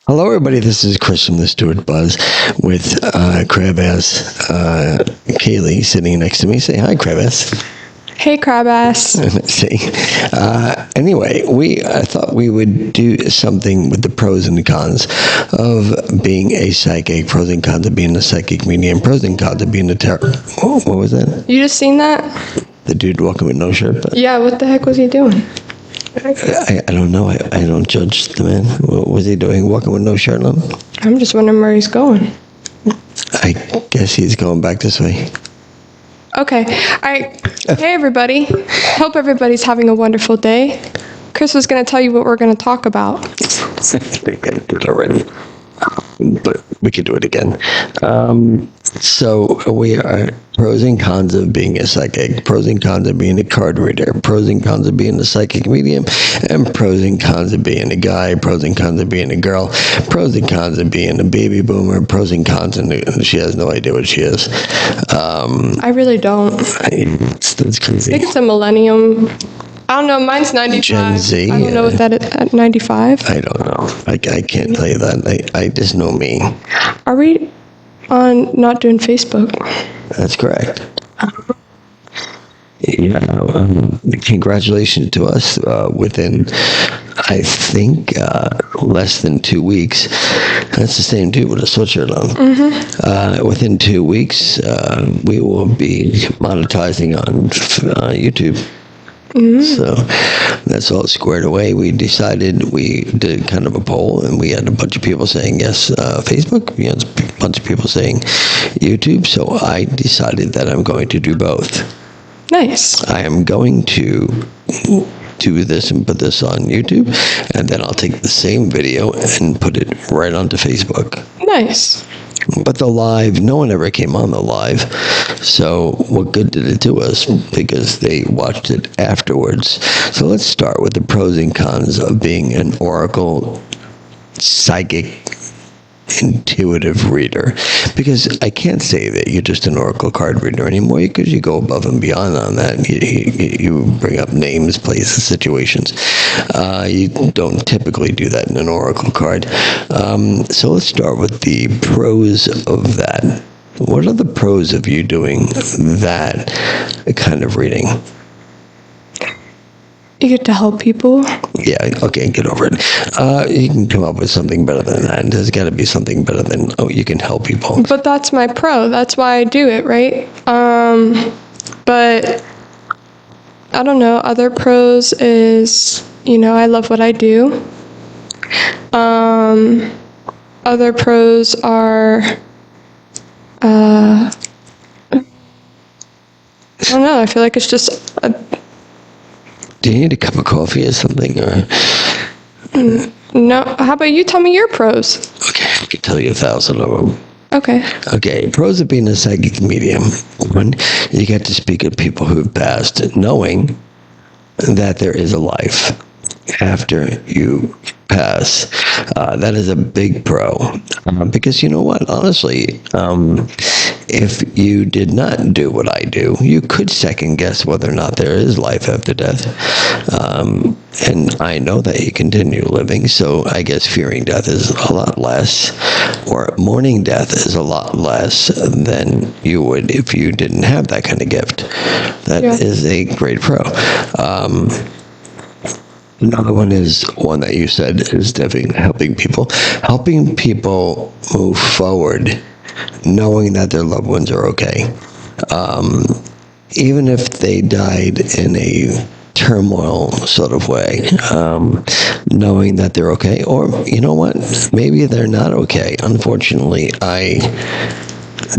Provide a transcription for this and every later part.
Hello, everybody. This is Chris from the Stewart Buzz with Crab-Ass Kaylee sitting next to me. Say hi, Crab-Ass. Hey, Crab-Ass. See. Anyway, I thought we would do something with the pros and cons of being a psychic, pros and cons of being a psychic medium, pros and cons of being a tarot. Oh, what was that? You just seen that? The dude walking with no shirt? Yeah, what the heck was he doing? I don't know. I don't judge the man. What was he doing, walking with no shirt on? I'm just wondering where he's going. I guess he's going back this way. Okay. All right. Hey, everybody. Hope everybody's having a wonderful day. Chris was going to tell you what we're going to talk about. They did it already. But we could do it again. So we are pros and cons of being a psychic, pros and cons of being a card reader, pros and cons of being a psychic medium, and pros and cons of being a guy, pros and cons of being a girl, pros and cons of being a baby boomer, pros and cons, and she has no idea what she is. I really don't. That's crazy. I think it's a millennium. I don't know. Mine's 95. Gen Z. I don't know what that is at 95. I don't know. I can't tell you that. I just know me. Are we on not doing Facebook? That's correct. Yeah. Congratulations to us. Within, I think, less than 2 weeks. That's the same dude with a sweatshirt on. Mm-hmm. Within 2 weeks, we will be monetizing on YouTube. Mm-hmm. So that's all squared away. We decided, we did kind of a poll, and we had a bunch of people saying yes, Facebook. We had a bunch of people saying YouTube. So I decided that I'm going to do both. Nice. I am going to do this and put this on YouTube, and then I'll take the same video and put it right onto Facebook. Nice. But the live, no one ever came on the live. So what good did it do us? Because they watched it afterwards. So let's start with the pros and cons of being an oracle, psychic, intuitive reader. Because I can't say that you're just an oracle card reader anymore, because you go above and beyond on that. You bring up names, places, situations. You don't typically do that in an oracle card. So let's start with the pros of that. What are the pros of you doing that kind of reading? You get to help people. Yeah, okay, get over it. You can come up with something better than that. There's got to be something better than, you can help people. But that's my pro. That's why I do it, right? But I don't know. Other pros is, I love what I do. Other pros are, I don't know. I feel like it's just Do you need a cup of coffee or something? Or no. How about you tell me your pros? Okay, I can tell you 1,000 of them. Okay. Pros of being a psychic medium. One, you get to speak with people who've passed, knowing that there is a life after you pass. That is a big pro. Because you know what? Honestly, if you did not do what I do, you could second guess whether or not there is life after death. And I know that you continue living, so I guess fearing death is a lot less, or mourning death is a lot less than you would if you didn't have that kind of gift. That is a great pro. Another one is one that you said is definitely helping people move forward, knowing that their loved ones are okay. Even if they died in a turmoil sort of way, knowing that they're okay, or you know what, maybe they're not okay. Unfortunately, I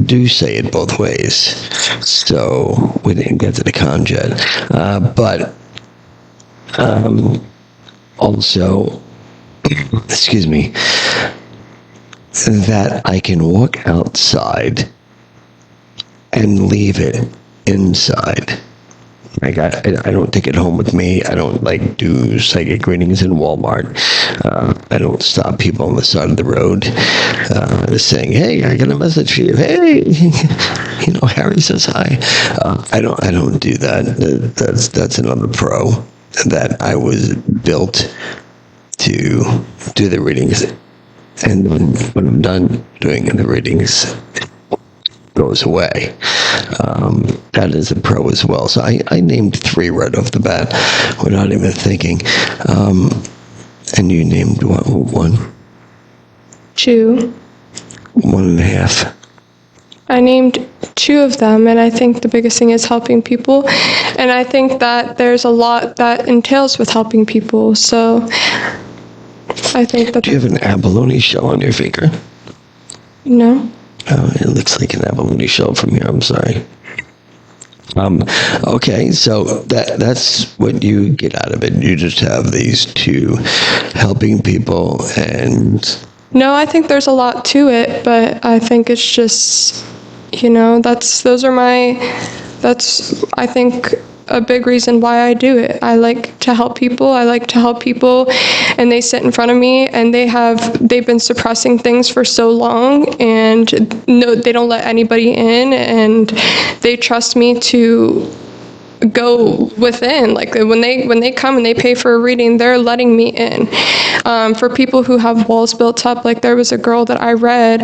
do say it both ways, so we didn't get to the con yet. But also, excuse me, that I can walk outside and leave it inside. Like I don't take it home with me. I don't do psychic readings in Walmart. I don't stop people on the side of the road saying, "Hey, I got a message for you." Hey, Harry says hi. I don't do that. That's another pro that I was built to do the readings and when I'm done doing the readings, it goes away. That is a pro as well. So I named 3 right off the bat without even thinking. And you named what, 1? 2. 1.5. I named 2 of them, and I think the biggest thing is helping people. And I think that there's a lot that entails with helping people. So I think that... Do you have an abalone shell on your finger? No. Oh, it looks like an abalone shell from here. I'm sorry. Okay, so that's what you get out of it. You just have these 2, helping people and... No, I think there's a lot to it, but I think it's just, that's I think a big reason why I do it. I like to help people. And they sit in front of me and they've been suppressing things for so long, and no, they don't let anybody in, and they trust me to go within. Like when they come and they pay for a reading, they're letting me in. For people who have walls built up, like there was a girl that I read,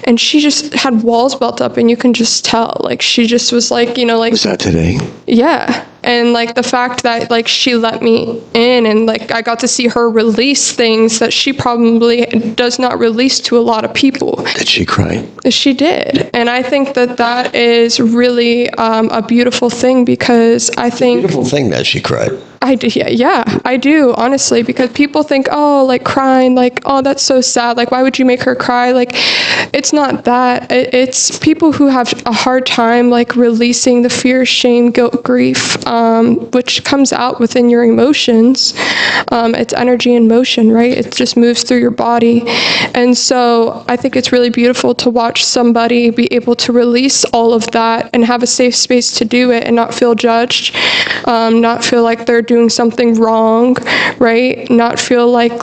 and she just had walls built up, and you can just tell. Like she just was like, Was that today? Yeah. And like the fact that like she let me in, and like I got to see her release things that she probably does not release to a lot of people. Did she cry? She did. And I think that is really a beautiful thing, because I think... Beautiful thing that she cried. I do, yeah, I do, honestly, because people think, oh, like crying, like, oh, that's so sad. Like, why would you make her cry? Like, it's not that. It's people who have a hard time, like, releasing the fear, shame, guilt, grief, which comes out within your emotions. It's energy in motion, right? It just moves through your body. And so I think it's really beautiful to watch somebody be able to release all of that and have a safe space to do it and not feel judged, not feel like they're doing something wrong, right? Not feel like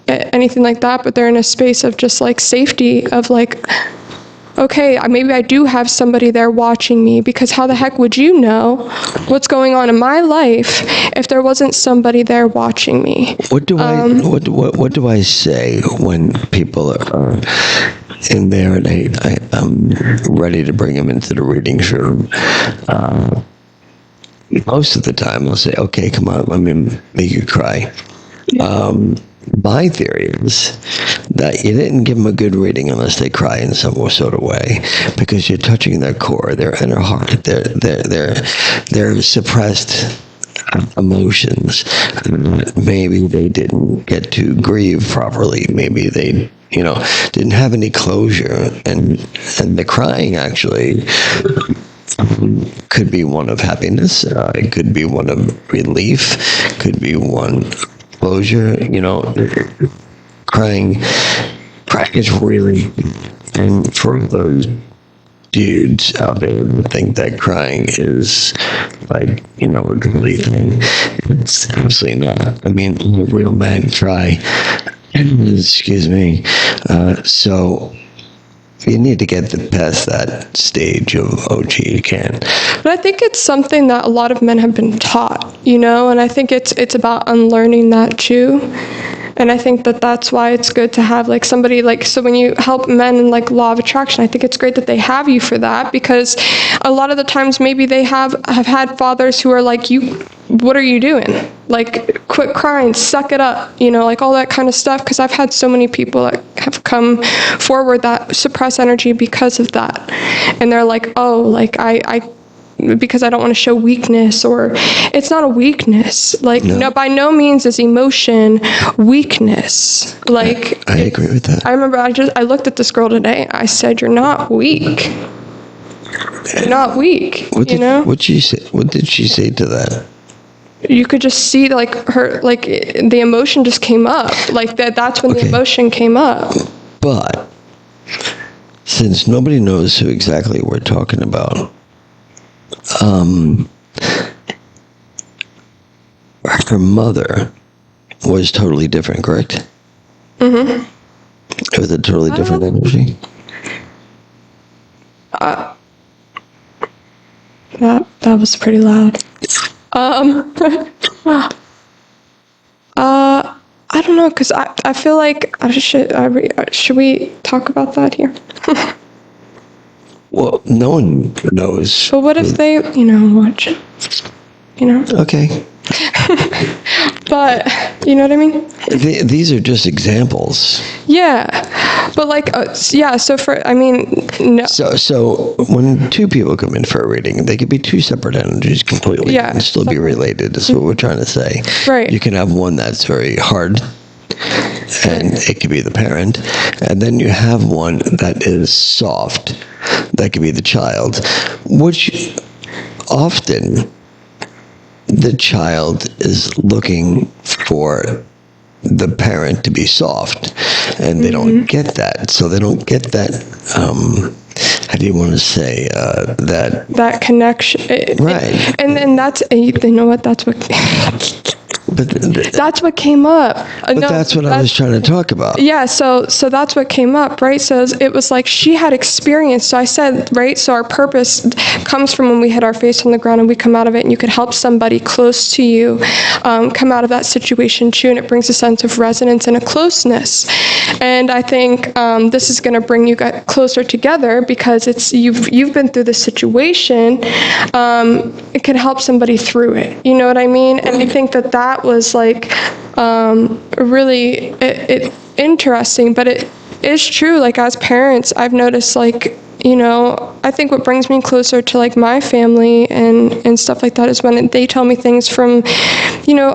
anything like that, but they're in a space of just like safety, of like, okay, maybe I do have somebody there watching me, because how the heck would you know what's going on in my life if there wasn't somebody there watching me? What do I say when people are in there and I'm ready to bring them into the reading room? Most of the time I'll say, okay, come on, let me make you cry. My theory is that you didn't give them a good reading unless they cry in some sort of way, because you're touching their core, their inner heart, their suppressed emotions. Maybe they didn't get to grieve properly. Maybe they, didn't have any closure, and the crying actually could be one of happiness. It could be one of relief. Could be one closure. Crying is really, and for those dudes out there who think that crying is like, a complete thing, it's absolutely not. I mean, a real man cry. Excuse me. So you need to get past that stage of, oh, gee, you can. But I think it's something that a lot of men have been taught, and I think it's about unlearning that too. And I think that's why it's good to have like somebody so when you help men in like law of attraction, I think it's great that they have you for that, because a lot of the times maybe they have had fathers who are like, what are you doing? Like, quit crying, suck it up, like all that kind of stuff. Because I've had so many people that have come forward that suppress energy because of that. And they're like, oh, like I because I don't want to show weakness, or it's not a weakness. Like, no, by no means is emotion weakness. Like, I agree with that. I remember I looked at this girl today. I said, you're not weak. You're not weak. What did she say? What did she say to that? You could just see like her, like the emotion just came up. Like that's when the emotion came up. But since nobody knows who exactly we're talking about, her mother was totally different, correct? Mm-hmm. It was a totally different energy? That was pretty loud. I don't know, because I feel like should we talk about that here? Well, no one knows. But what if they, watch it? Okay. But, you know what I mean? These are just examples. Yeah. But no. So when two people come in for a reading, they could be two separate energies completely. Yeah, And still be related. That's what we're trying to say. Right. You can have one that's very hard, and it could be the parent. And then you have one that is soft. That could be the child, which often the child is looking for the parent to be soft, and they don't get that. So they don't get that, how do you want to say, that connection. Right. And that's, you know what, that's what... But that's what came up. But that's what I was trying to talk about. Yeah, so that's what came up, right? So it was like she had experience. So I said, right, so our purpose comes from when we hit our face on the ground and we come out of it, and you could help somebody close to you come out of that situation too, and it brings a sense of resonance and a closeness. And I think this is going to bring you guys closer together, because it's you've been through this situation. It can help somebody through it. You know what I mean? And I think that was like really interesting, but it is true. Like, as parents, I've noticed, like, I think what brings me closer to like my family and stuff like that is when they tell me things from,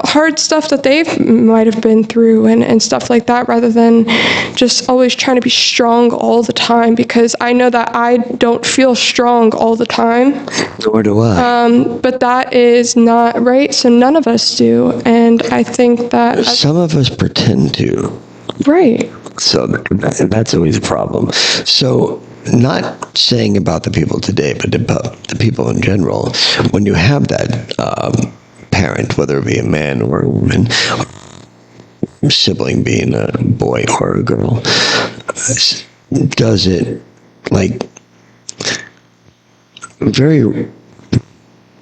hard stuff that they might have been through and stuff like that, rather than just always trying to be strong all the time, because I know that I don't feel strong all the time. Nor do I. But that is not right. So none of us do. And I think that... Some of us pretend to. Right. So that's always a problem. So not saying about the people today, but about the people in general, when you have that parent, whether it be a man or a woman, sibling being a boy or a girl, does it like very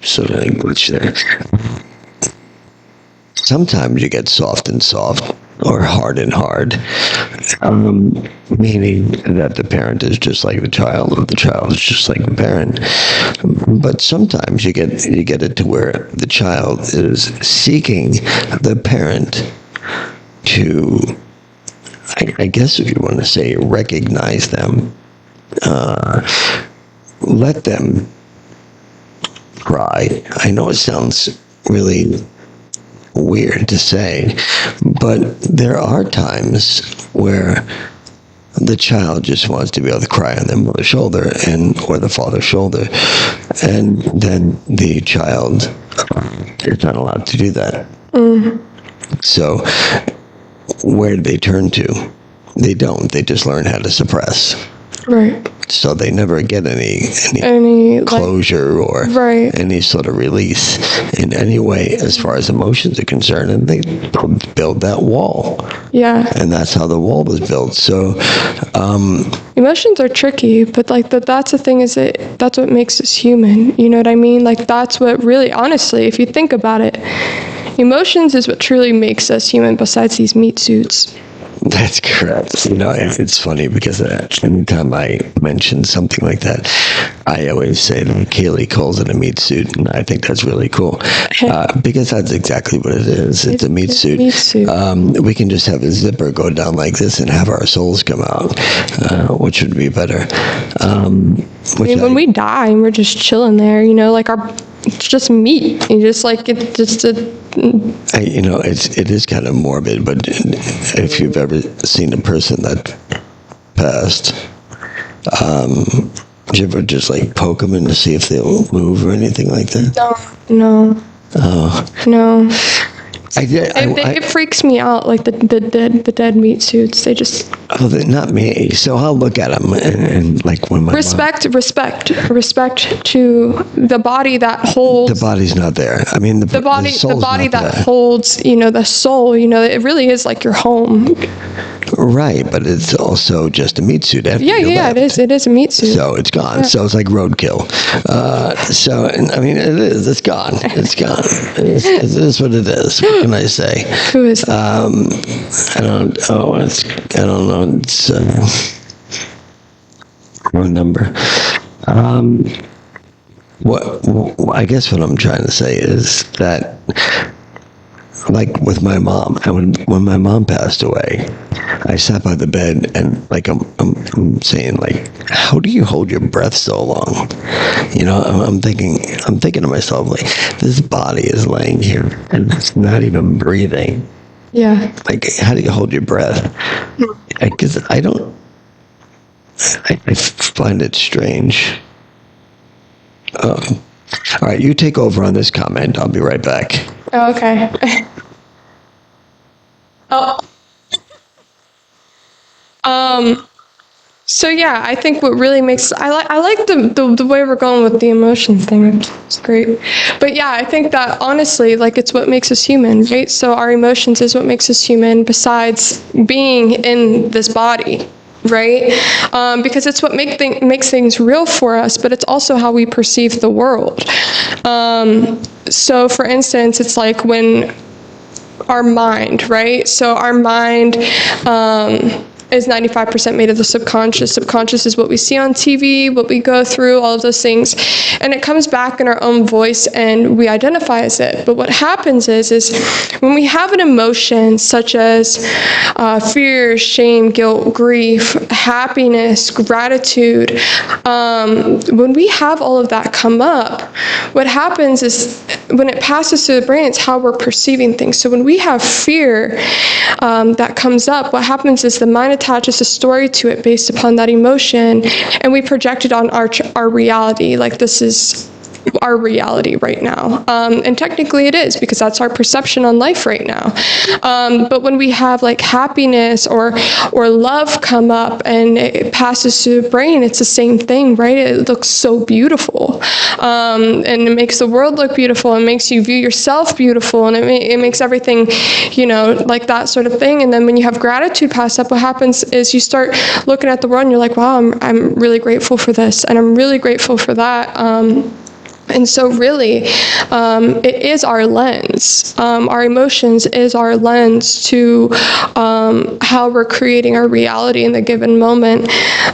sort of language there. Sometimes you get soft and soft, or hard and hard, meaning that the parent is just like the child, or the child is just like the parent. But sometimes you get it to where the child is seeking the parent to, I guess if you want to say, recognize them, let them cry. I know it sounds really weird to say, but there are times where the child just wants to be able to cry on their mother's shoulder or the father's shoulder, and then the child is not allowed to do that. So where do they turn to? They don't. They just learn how to suppress. Right. So they never get any closure or any sort of release in any way as far as emotions are concerned, and they build that wall. Yeah. And that's how the wall was built. So emotions are tricky, but that's the thing, is that's what makes us human. You know what I mean? Like, that's what really, honestly, if you think about it, emotions is what truly makes us human, besides these meat suits. That's correct. It's funny because anytime I mention something like that, I always say that Kaylee calls it a meat suit, and I think that's really cool because that's exactly what it is. It's a meat suit. We can just have a zipper go down like this and have our souls come out, which would be better. When we die and we're just chilling there, it's just meat. You just like it just a. It is kind of morbid, but if you've ever seen a person that passed, did you ever just like poke them in to see if they'll move or anything like that? No. Oh. No. I did. It freaks me out, like the dead meat suits. They just. Oh, they're not me. So I'll look at them and like when my respect to the body that holds. The body's not there. I mean, the body that holds, the soul. It really is like your home. Right, but it's also just a meat suit after you left. It is a meat suit. So it's gone. So it's like roadkill. It is. It's gone. It's gone. It is what it is. What can I say? Who is that? I don't know. It's wrong number. I guess what I'm trying to say is that, like with my mom, and when my mom passed away, I sat by the bed and I'm saying, like, how do you hold your breath so long? I'm thinking to myself, like, this body is laying here and it's not even breathing. Yeah. Like, how do you hold your breath? Because I find it strange. All right, you take over on this comment. I'll be right back. Oh, okay. So yeah, I think what really makes I like the way we're going with the emotion thing. It's great. But yeah, I think that honestly, like, it's what makes us human, right? So our emotions is what makes us human, besides being in this body, right? Because it's what makes things real for us, but it's also how we perceive the world. So for instance, it's like when our mind, right? So our mind is 95% made of the subconscious. Subconscious is what we see on TV, what we go through, all of those things. And it comes back in our own voice and we identify as it. But what happens is when we have an emotion such as fear, shame, guilt, grief, happiness, gratitude, when we have all of that come up, what happens is when it passes through the brain, it's how we're perceiving things. So when we have fear that comes up, what happens is the mind attaches a story to it based upon that emotion, and we project it on our reality, like this is our reality right now. And technically it is, because that's our perception on life right now. But when we have like happiness or love come up and it passes through the brain, it's the same thing, right? It looks so beautiful. And it makes the world look beautiful, and makes you view yourself beautiful, and it makes everything, like that sort of thing. And then when you have gratitude pass up, what happens is you start looking at the world and you're like, wow, I'm really grateful for this, and I'm really grateful for that. And so really, it is our lens. Our emotions is our lens to how we're creating our reality in the given moment.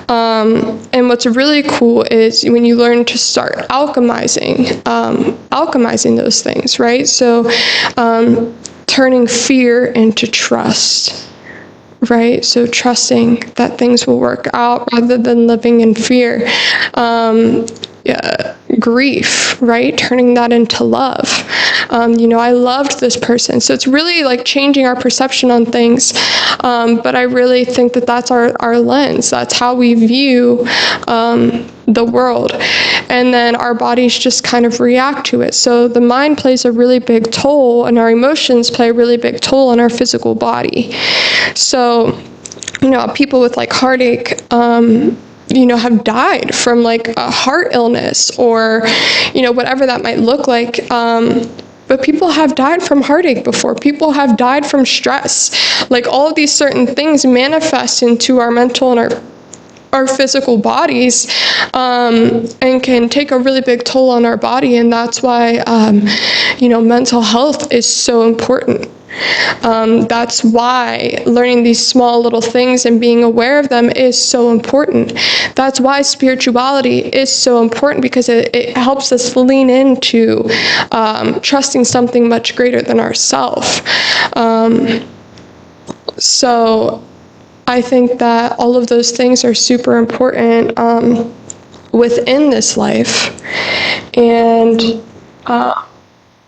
And what's really cool is when you learn to start alchemizing those things, right? So turning fear into trust. Right? So trusting that things will work out rather than living in fear. Grief, right? Turning that into love. I loved this person. So it's really like changing our perception on things. But I really think that that's our lens. That's how we view the world. And then our bodies just kind of react to it. So the mind plays a really big toll, and our emotions play a really big toll on our physical body. So, people with like heartache, have died from like a heart illness or, whatever that might look like. But people have died from heartache before. People have died from stress. Like all of these certain things manifest into our mental and our physical bodies, and can take a really big toll on our body. And that's why, mental health is so important. That's why learning these small little things and being aware of them is so important. That's why spirituality is so important, because it helps us lean into trusting something much greater than ourselves. So I think that all of those things are super important within this life. And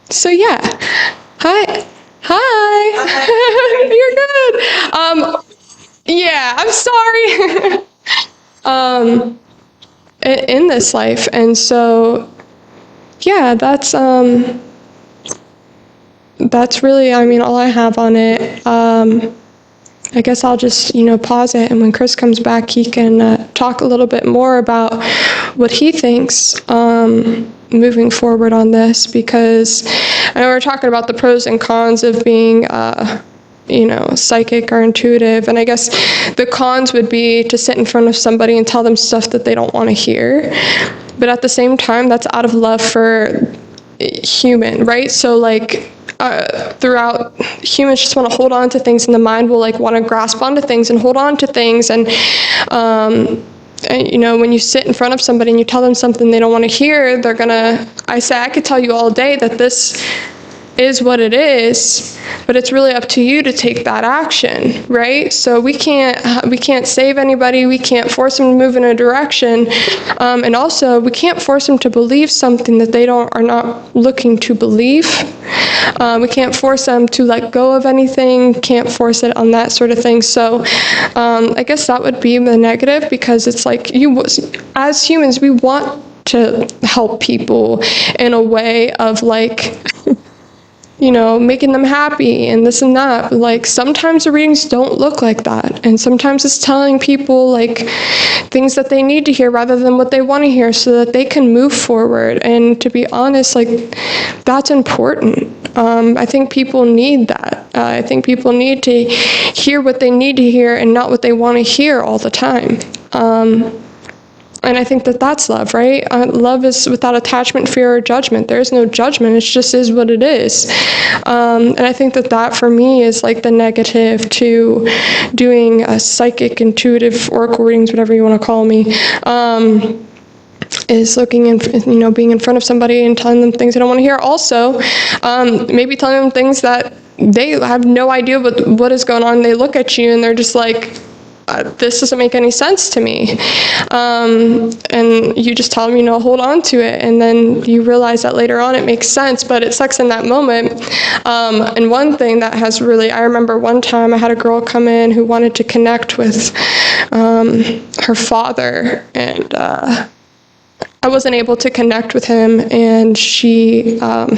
so yeah. Hi. You're good. Yeah, I'm sorry. In this life. And so, yeah, that's really, all I have on it. I guess I'll just, pause it, and when Chris comes back, he can talk a little bit more about what he thinks moving forward on this, because I know we're talking about the pros and cons of being psychic or intuitive. And I guess the cons would be to sit in front of somebody and tell them stuff that they don't want to hear. But at the same time, that's out of love for human, right? So like throughout, humans just want to hold on to things, and the mind will like want to grasp onto things and hold on to things. And when you sit in front of somebody and you tell them something they don't want to hear, I could tell you all day that this is what it is, but it's really up to you to take that action, right? So we can't save anybody. We can't force them to move in a direction, and also we can't force them to believe something that they are not looking to believe. We can't force them to let go of anything. Can't force it on that sort of thing. So I guess that would be the negative, because it's like as humans, we want to help people in a way of like making them happy and this and that. But like sometimes the readings don't look like that. And sometimes it's telling people like things that they need to hear rather than what they want to hear, so that they can move forward. And to be honest, like that's important. I think people need that. I think people need to hear what they need to hear and not what they want to hear all the time. And I think that that's love, right? Love is without attachment, fear, or judgment. There is no judgment. It just is what it is. And I think that for me is like the negative to doing a psychic, intuitive, oracle readings, whatever you want to call me, is looking in, being in front of somebody and telling them things they don't want to hear. Also, maybe telling them things that they have no idea what is going on. They look at you and they're just like, this doesn't make any sense to me. And you just tell them, hold on to it. And then you realize that later on it makes sense, but it sucks in that moment. And one thing that I remember one time I had a girl come in who wanted to connect with her father, and I wasn't able to connect with him, and she got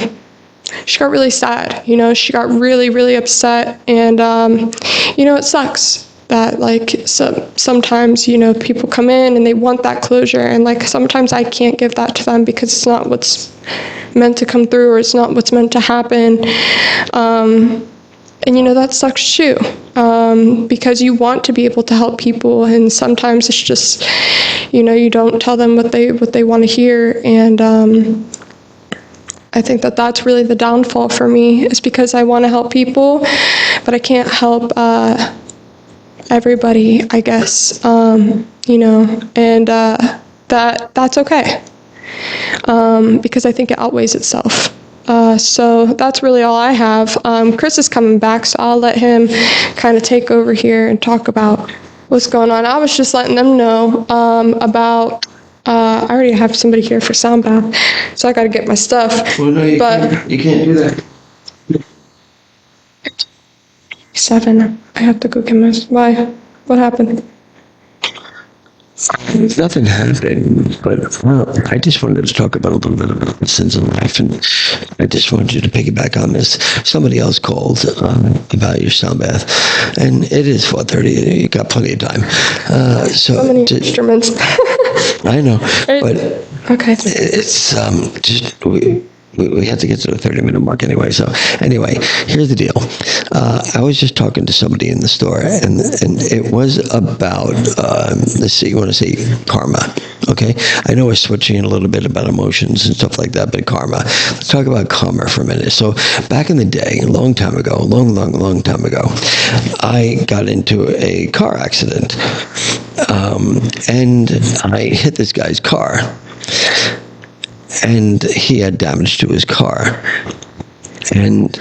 really sad. She got really, really upset, and it sucks that like sometimes people come in and they want that closure, and like sometimes I can't give that to them because it's not what's meant to come through, or it's not what's meant to happen. And that sucks too, because you want to be able to help people, and sometimes it's just you don't tell them what they want to hear. And I think that that's really the downfall for me, is because I want to help people, but I can't help everybody, I guess, and that's okay, because I think it outweighs itself. So that's really all I have. Chris is coming back, so I'll let him kind of take over here and talk about what's going on. I was just letting them know about, I already have somebody here for sound bath, so I got to get my stuff. Well, no, you can't do that. 7. I have to go get my... Why? What happened? Nothing happened, but I just wanted to talk about a little bit about the sins of life, and I just wanted you to piggyback on this. Somebody else called about your sound bath, and it is 4:30. You got plenty of time. So many instruments. I know, but okay. It's just we have to get to the 30-minute mark anyway. So anyway, here's the deal. I was just talking to somebody in the store, and it was about, let's see, you want to say karma, okay? I know we're switching a little bit about emotions and stuff like that, but karma. Let's talk about karma for a minute. So back in the day, a long time ago, long time ago, I got into a car accident, and I hit this guy's car. And he had damage to his car. And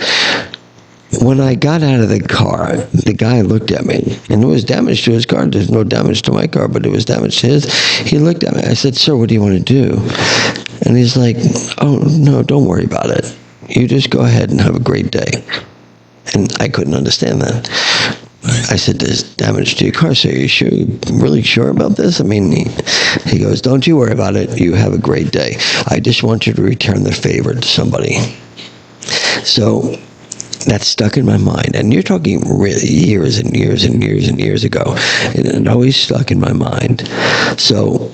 when I got out of the car, the guy looked at me, and there was damage to his car. There's no damage to my car, but it was damage to his. He looked at me. I said, "Sir, what do you want to do?" And he's like, "Oh, no, don't worry about it. You just go ahead and have a great day." And I couldn't understand that. I said, "There's damage to your car, so are you really sure about this?" I mean, he goes, "Don't you worry about it. You have a great day. I just want you to return the favor to somebody." So that stuck in my mind. And you're talking really years and years and years and years ago. And it always stuck in my mind. So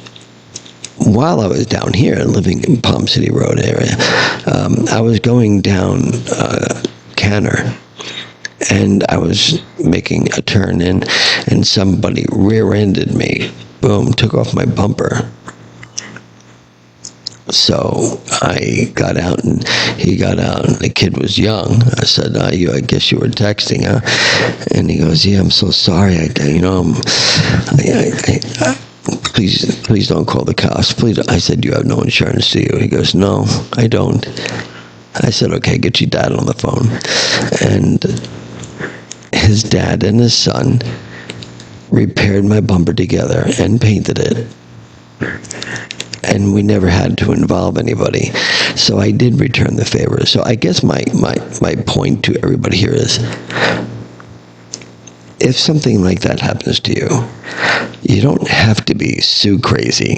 while I was down here living in Palm City Road area, I was going down Canner. and I was making a turn in, and somebody rear-ended me. Boom, took off my bumper. So I got out, and he got out, and the kid was young. I said, I guess you were texting, huh? And he goes, yeah, I'm so sorry. Please don't call the cops. Please. I said, you have no insurance, do you? He goes, no, I don't. I said, okay, get your dad on the phone. And his dad and his son repaired my bumper together and painted it. And we never had to involve anybody. So I did return the favor. So I guess my point to everybody here is, if something like that happens to you, you don't have to be so crazy.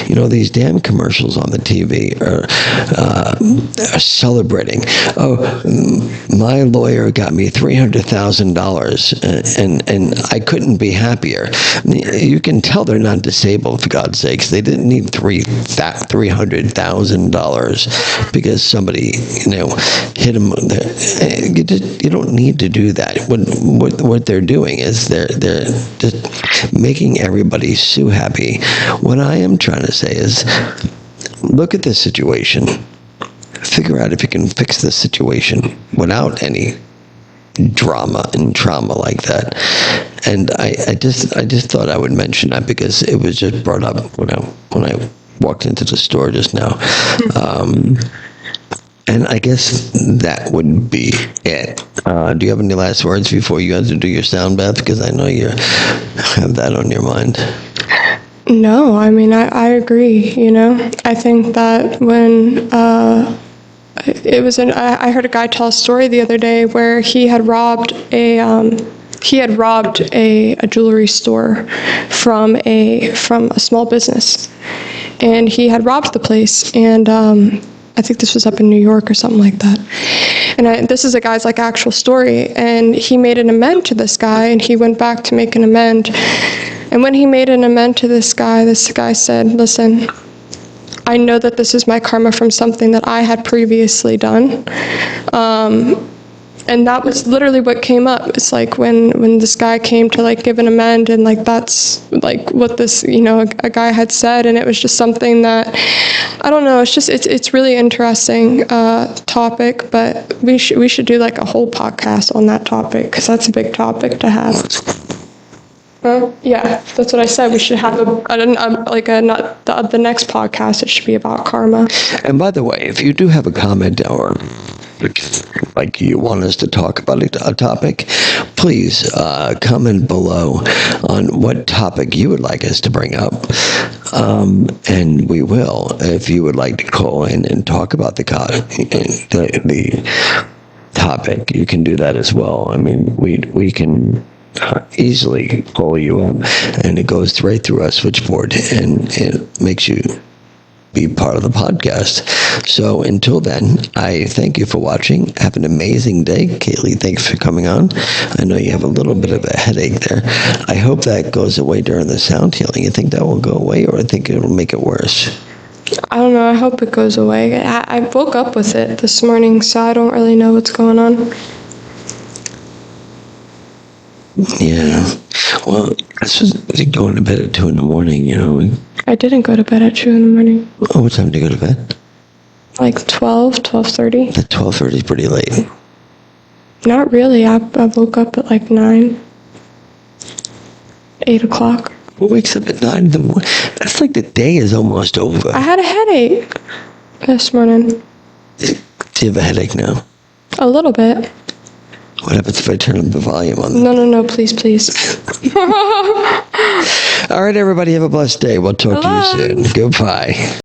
You know, these damn commercials on the TV are celebrating. Oh, my lawyer got me $300,000, and I couldn't be happier. You can tell they're not disabled, for God's sakes. They didn't need $300,000 because somebody, hit them. You don't need to do that. What they're doing is they're just making everybody so happy. What I am trying to say is, look at this situation. Figure out if you can fix this situation without any drama and trauma like that. And I just thought I would mention that because it was just brought up when I walked into the store just now. And I guess that would be it. Do you have any last words before you have to do your sound bath? Because I know you have that on your mind. No, I mean, I agree, I think that when I heard a guy tell a story the other day where he had robbed a jewelry store from a small business. And he had robbed the place, and I think this was up in New York or something like that. And this is a guy's actual story. And he made an amend to this guy, and he went back to make an amend. And when he made an amend to this guy said, listen, I know that this is my karma from something that I had previously done. And that was literally what came up. It's when this guy came to give an amend, and that's what this a guy had said, and it was just something that I don't know. It's really interesting topic, but we should do a whole podcast on that topic because that's a big topic to have. Yeah, that's what I said. We should have the next podcast. It should be about karma. And by the way, if you do have a comment or you want us to talk about a topic, please comment below on what topic you would like us to bring up, and we will. If you would like to call in and talk about the topic, you can do that as well. I mean, we can easily call you up, and it goes right through our switchboard, and it makes you be part of the podcast. So until then, I thank you for watching. Have an amazing day. Kaylee, thanks for coming on. I know you have a little bit of a headache there. I hope that goes away during the sound healing. You think that will go away, or I think it'll make it worse? I don't know. I hope it goes away. I woke up with it this morning, so I don't really know what's going on. Yeah. Well, that's just going to bed at 2 a.m, I didn't go to bed at 2 a.m. Oh, what time do you go to bed? 12:30. At 12:30 is pretty late. Not really. I woke up at 9, 8 o'clock. Who wakes up at 9 in the morning? That's the day is almost over. I had a headache this morning. Do you have a headache now? A little bit. What happens if I turn up the volume on? No, please. All right, everybody, have a blessed day. We'll talk to you soon. Goodbye.